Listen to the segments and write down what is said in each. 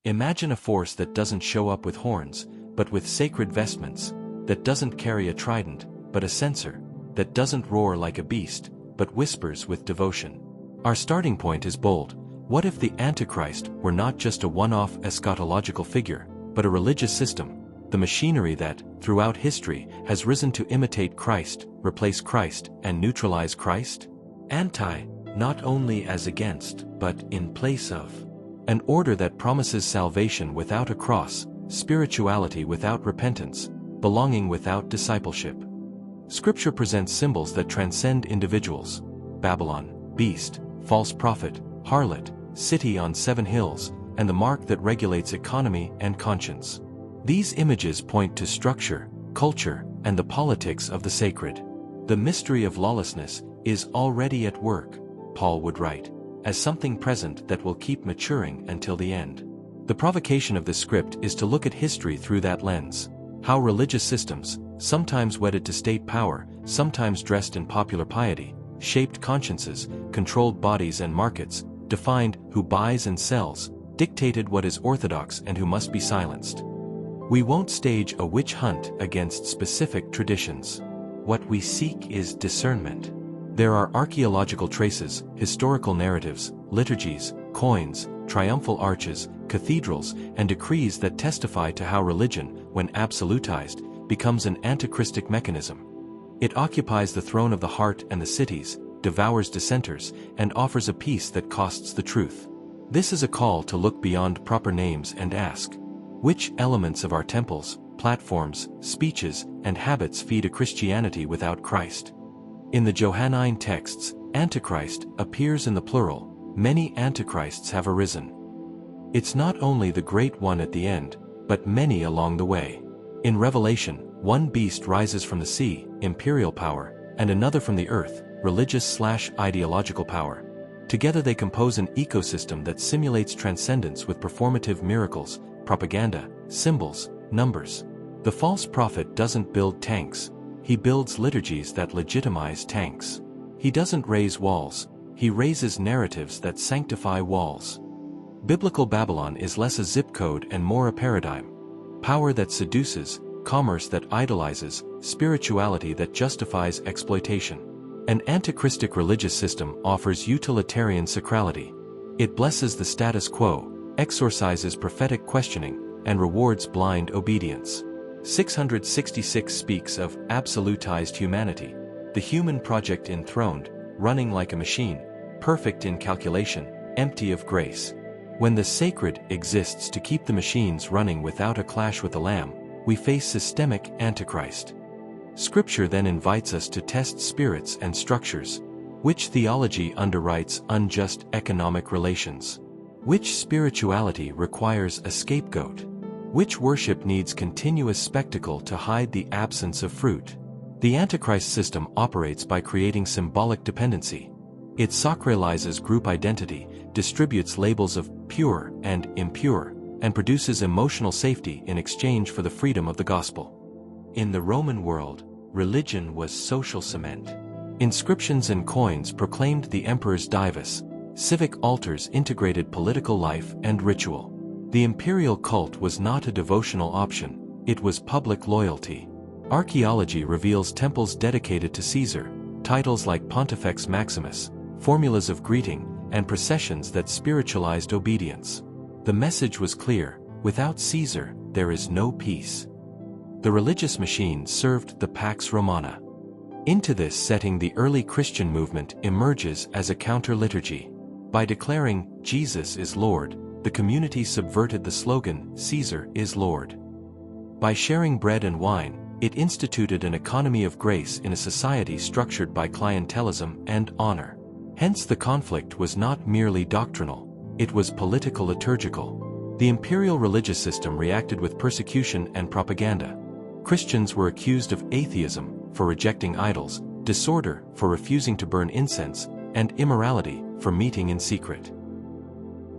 Imagine a force that doesn't show up with horns, but with sacred vestments, that doesn't carry a trident, but a censer, that doesn't roar like a beast, but whispers with devotion. Our starting point is bold. What if the Antichrist were not just a one-off eschatological figure, but a religious system, the machinery that, throughout history, has risen to imitate Christ, replace Christ, and neutralize Christ? Anti, not only as against, but in place of. An order that promises salvation without a cross, spirituality without repentance, belonging without discipleship. Scripture presents symbols that transcend individuals: Babylon, beast, false prophet, harlot, city on 7 hills, and the mark that regulates economy and conscience. These images point to structure, culture, and the politics of the sacred. The mystery of lawlessness is already at work, Paul would write, as something present that will keep maturing until the end. The provocation of this script is to look at history through that lens. How religious systems, sometimes wedded to state power, sometimes dressed in popular piety, shaped consciences, controlled bodies and markets, defined who buys and sells, dictated what is orthodox and who must be silenced. We won't stage a witch hunt against specific traditions. What we seek is discernment. There are archaeological traces, historical narratives, liturgies, coins, triumphal arches, cathedrals, and decrees that testify to how religion, when absolutized, becomes an antichristic mechanism. It occupies the throne of the heart and the cities, devours dissenters, and offers a peace that costs the truth. This is a call to look beyond proper names and ask, which elements of our temples, platforms, speeches, and habits feed a Christianity without Christ? In the Johannine texts, Antichrist appears in the plural. Many antichrists have arisen. It's not only the great one at the end, but many along the way. In Revelation, one beast rises from the sea, imperial power, and another from the earth, religious/ideological power. Together they compose an ecosystem that simulates transcendence with performative miracles, propaganda, symbols, numbers. The false prophet doesn't build tanks. He builds liturgies that legitimize tanks. He doesn't raise walls. He raises narratives that sanctify walls. Biblical Babylon is less a zip code and more a paradigm. Power that seduces, commerce that idolizes, spirituality that justifies exploitation. An antichristic religious system offers utilitarian sacrality. It blesses the status quo, exorcises prophetic questioning, and rewards blind obedience. 666 speaks of absolutized humanity, the human project enthroned, running like a machine, perfect in calculation, empty of grace. When the sacred exists to keep the machines running without a clash with the Lamb, we face systemic Antichrist. Scripture then invites us to test spirits and structures. Which theology underwrites unjust economic relations? Which spirituality requires a scapegoat? Which worship needs continuous spectacle to hide the absence of fruit? The Antichrist system operates by creating symbolic dependency. It sacralizes group identity, distributes labels of pure and impure, and produces emotional safety in exchange for the freedom of the gospel. In the Roman world, religion was social cement. Inscriptions and coins proclaimed the emperor's divus. Civic altars integrated political life and ritual. The imperial cult was not a devotional option, it was public loyalty. Archaeology reveals temples dedicated to Caesar, titles like Pontifex Maximus, formulas of greeting, and processions that spiritualized obedience. The message was clear: without Caesar, there is no peace. The religious machine served the Pax Romana. Into this setting, the early Christian movement emerges as a counter-liturgy. By declaring, Jesus is Lord, the community subverted the slogan, Caesar is Lord. By sharing bread and wine, it instituted an economy of grace in a society structured by clientelism and honor. Hence the conflict was not merely doctrinal, it was political-liturgical. The imperial religious system reacted with persecution and propaganda. Christians were accused of atheism, for rejecting idols, disorder, for refusing to burn incense, and immorality, for meeting in secret.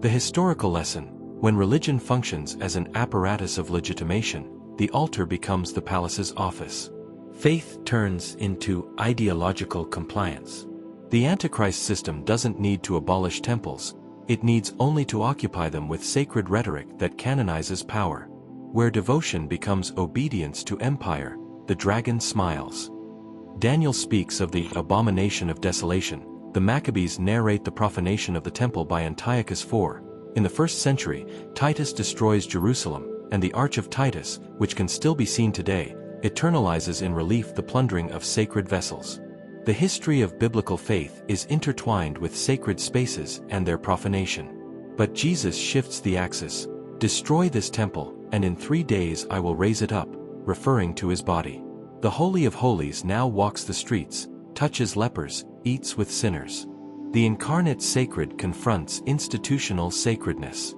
The historical lesson: when religion functions as an apparatus of legitimation, the altar becomes the palace's office. Faith turns into ideological compliance. The Antichrist system doesn't need to abolish temples, It needs only to occupy them with sacred rhetoric that canonizes power. Where devotion becomes obedience to empire, the dragon smiles. Daniel speaks of the abomination of desolation. The Maccabees narrate the profanation of the temple by Antiochus IV. In the 1st century, Titus destroys Jerusalem, and the Arch of Titus, which can still be seen today, eternalizes in relief the plundering of sacred vessels. The history of biblical faith is intertwined with sacred spaces and their profanation. But Jesus shifts the axis. Destroy this temple, and in 3 days I will raise it up, referring to his body. The Holy of Holies now walks the streets, touches lepers, eats with sinners. The incarnate sacred confronts institutional sacredness.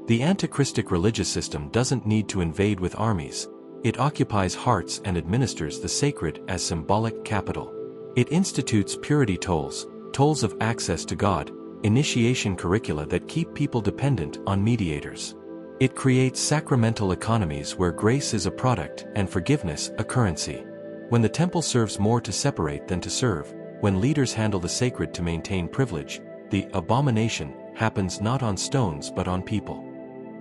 The antichristic religious system doesn't need to invade with armies. It occupies hearts and administers the sacred as symbolic capital. It institutes purity tolls, tolls of access to God, initiation curricula that keep people dependent on mediators. It creates sacramental economies where grace is a product and forgiveness a currency. When the temple serves more to separate than to serve, when leaders handle the sacred to maintain privilege, the abomination happens not on stones but on people.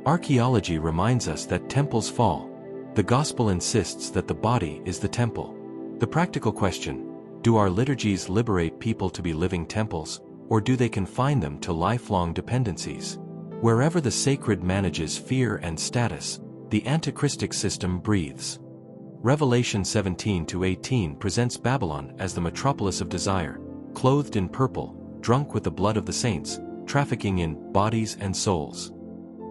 Archaeology reminds us that temples fall. The gospel insists that the body is the temple. The practical question: do our liturgies liberate people to be living temples, or do they confine them to lifelong dependencies? Wherever the sacred manages fear and status, the antichristic system breathes. Revelation 17-18 presents Babylon as the metropolis of desire, clothed in purple, drunk with the blood of the saints, trafficking in bodies and souls.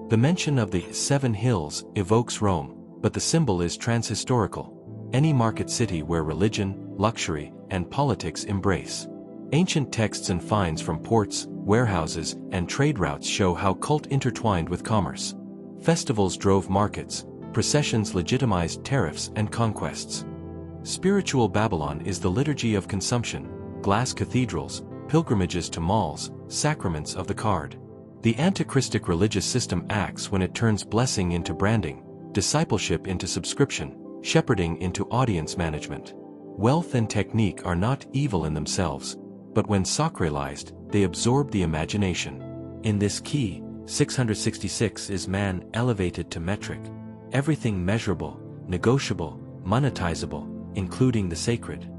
The mention of the 7 hills evokes Rome, but the symbol is transhistorical, any market city where religion, luxury, and politics embrace. Ancient texts and finds from ports, warehouses, and trade routes show how cult intertwined with commerce. Festivals drove markets, processions legitimized tariffs and conquests. Spiritual Babylon is the liturgy of consumption, glass cathedrals, pilgrimages to malls, sacraments of the card. The antichristic religious system acts when it turns blessing into branding, discipleship into subscription, shepherding into audience management. Wealth and technique are not evil in themselves, but when sacralized, they absorb the imagination. In this key, 666 is man elevated to metric. Everything measurable, negotiable, monetizable, including the sacred.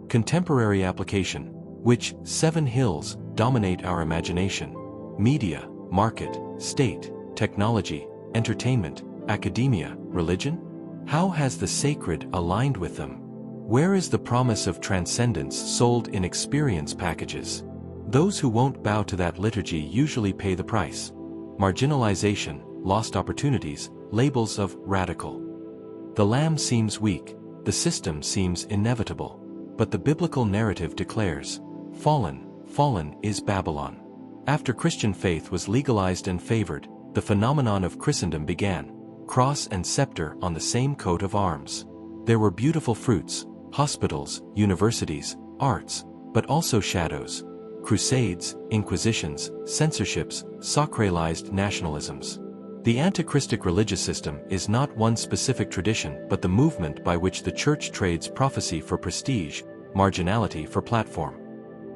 Contemporary application, which 7 hills dominate our imagination: media, market, state, technology, entertainment, academia, religion? How has the sacred aligned with them? Where is the promise of transcendence sold in experience packages? Those who won't bow to that liturgy usually pay the price. Marginalization, lost opportunities, labels of radical. The lamb seems weak, the system seems inevitable, but the biblical narrative declares, fallen, fallen is Babylon. After Christian faith was legalized and favored, the phenomenon of Christendom began, cross and scepter on the same coat of arms. There were beautiful fruits, hospitals, universities, arts, but also shadows, crusades, inquisitions, censorships, sacralized nationalisms. The antichristic religious system is not one specific tradition but the movement by which the church trades prophecy for prestige, marginality for platform.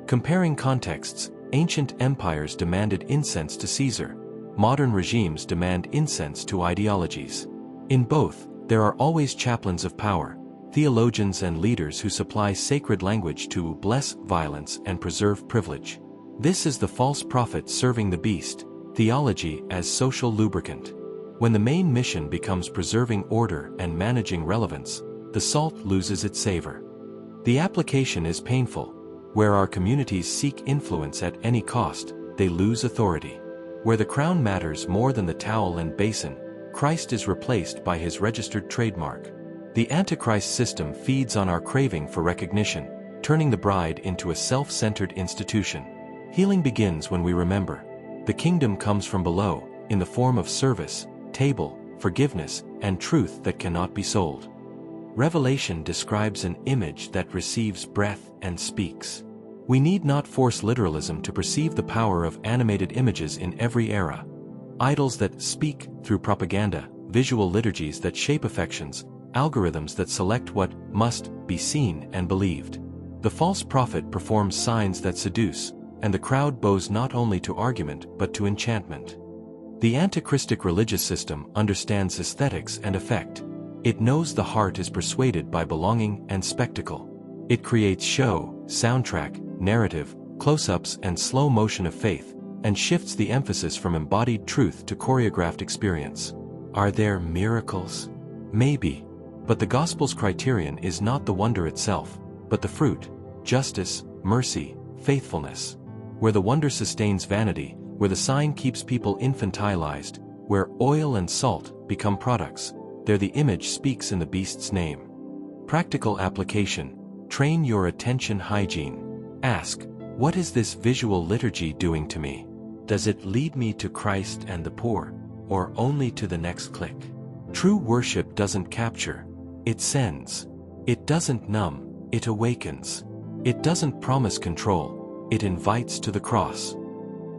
Comparing contexts, ancient empires demanded incense to Caesar. Modern regimes demand incense to ideologies. In both, there are always chaplains of power, theologians and leaders who supply sacred language to bless violence and preserve privilege. This is the false prophet serving the beast, theology as social lubricant. When the main mission becomes preserving order and managing relevance, the salt loses its savor. The application is painful. Where our communities seek influence at any cost, they lose authority. Where the crown matters more than the towel and basin, Christ is replaced by his registered trademark. The Antichrist system feeds on our craving for recognition, turning the bride into a self-centered institution. Healing begins when we remember. The kingdom comes from below, in the form of service, table, forgiveness, and truth that cannot be sold. Revelation describes an image that receives breath and speaks. We need not force literalism to perceive the power of animated images in every era. Idols that speak through propaganda, visual liturgies that shape affections, algorithms that select what must be seen and believed. The false prophet performs signs that seduce, and the crowd bows not only to argument but to enchantment. The antichristic religious system understands aesthetics and effect. It knows the heart is persuaded by belonging and spectacle. It creates show, soundtrack, narrative, close-ups and slow motion of faith, and shifts the emphasis from embodied truth to choreographed experience. Are there miracles? Maybe. But the Gospel's criterion is not the wonder itself, but the fruit: justice, mercy, faithfulness. Where the wonder sustains vanity, where the sign keeps people infantilized, where oil and salt become products, there the image speaks in the beast's name. Practical application: train your attention hygiene. Ask, what is this visual liturgy doing to me? Does it lead me to Christ and the poor, or only to the next click? True worship doesn't capture, it sends. It doesn't numb, it awakens. It doesn't promise control, it invites to the cross.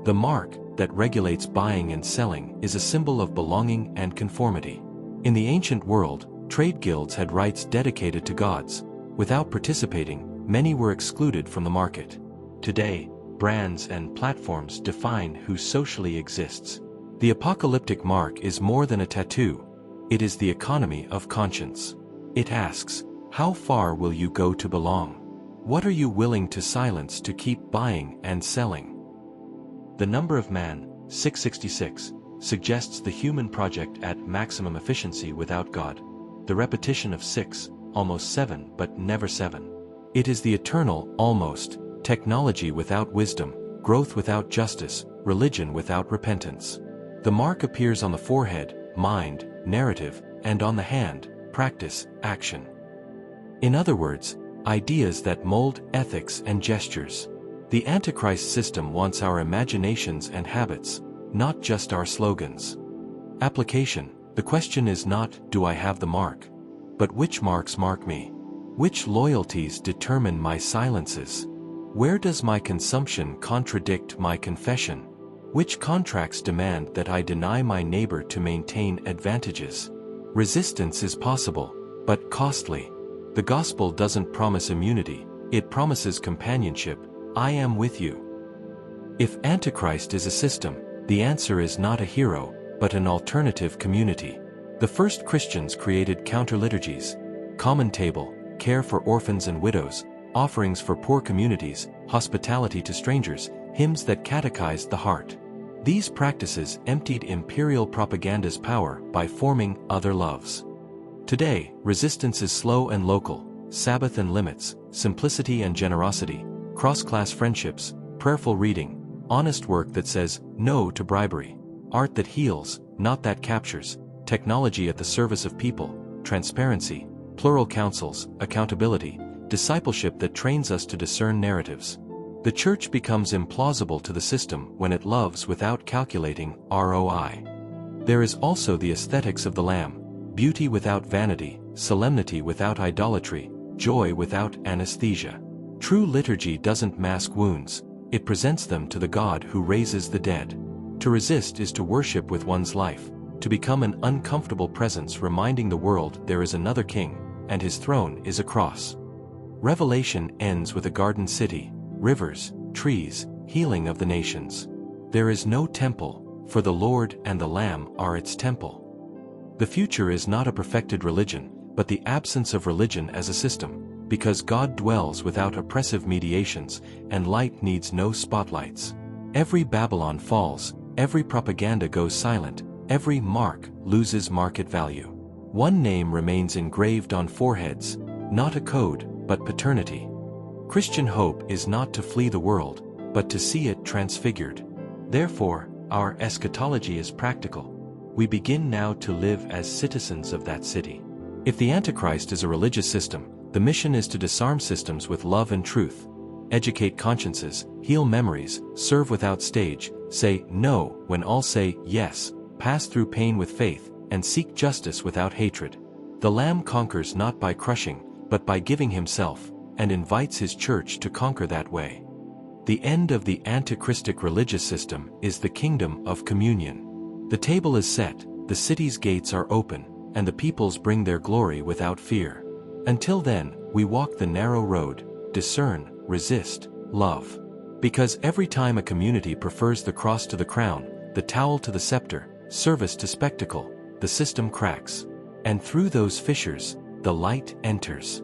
The mark that regulates buying and selling is a symbol of belonging and conformity. In the ancient world, trade guilds had rights dedicated to gods. Without participating, many were excluded from the market. Today, brands and platforms define who socially exists. The apocalyptic mark is more than a tattoo. It is the economy of conscience. It asks, how far will you go to belong? What are you willing to silence to keep buying and selling? The number of man, 666, suggests the human project at maximum efficiency without God. The repetition of 6, almost 7 but never 7. It is the eternal, almost, technology without wisdom, growth without justice, religion without repentance. The mark appears on the forehead, mind, narrative, and on the hand, practice, action. In other words, ideas that mold ethics and gestures. The Antichrist system wants our imaginations and habits, not just our slogans. Application: the question is not, do I have the mark? But which marks mark me? Which loyalties determine my silences? Where does my consumption contradict my confession? Which contracts demand that I deny my neighbor to maintain advantages? Resistance is possible, but costly. The gospel doesn't promise immunity, it promises companionship. I am with you. If Antichrist is a system, the answer is not a hero, but an alternative community. The first Christians created counter-liturgies: common table, care for orphans and widows, offerings for poor communities, hospitality to strangers, hymns that catechized the heart. These practices emptied imperial propaganda's power by forming other loves. Today, resistance is slow and local: Sabbath and limits, simplicity and generosity, cross-class friendships, prayerful reading, honest work that says no to bribery, art that heals, not that captures, technology at the service of people, transparency, plural councils, accountability, discipleship that trains us to discern narratives. The church becomes implausible to the system when it loves without calculating ROI. There is also the aesthetics of the Lamb: beauty without vanity, solemnity without idolatry, joy without anesthesia. True liturgy doesn't mask wounds, it presents them to the God who raises the dead. To resist is to worship with one's life, to become an uncomfortable presence reminding the world there is another king, and his throne is a cross. Revelation ends with a garden city, rivers, trees, healing of the nations. There is no temple, for the Lord and the Lamb are its temple. The future is not a perfected religion, but the absence of religion as a system, because God dwells without oppressive mediations, and light needs no spotlights. Every Babylon falls, every propaganda goes silent, every mark loses market value. One name remains engraved on foreheads, not a code, but paternity. Christian hope is not to flee the world, but to see it transfigured. Therefore, our eschatology is practical. We begin now to live as citizens of that city. If the Antichrist is a religious system, the mission is to disarm systems with love and truth, educate consciences, heal memories, serve without stage, say no when all say yes, pass through pain with faith, and seek justice without hatred. The Lamb conquers not by crushing, but by giving himself, and invites his church to conquer that way. The end of the antichristic religious system is the kingdom of communion. The table is set, the city's gates are open, and the peoples bring their glory without fear. Until then, we walk the narrow road, discern, resist, love. Because every time a community prefers the cross to the crown, the towel to the scepter, service to spectacle, the system cracks. And through those fissures, the light enters.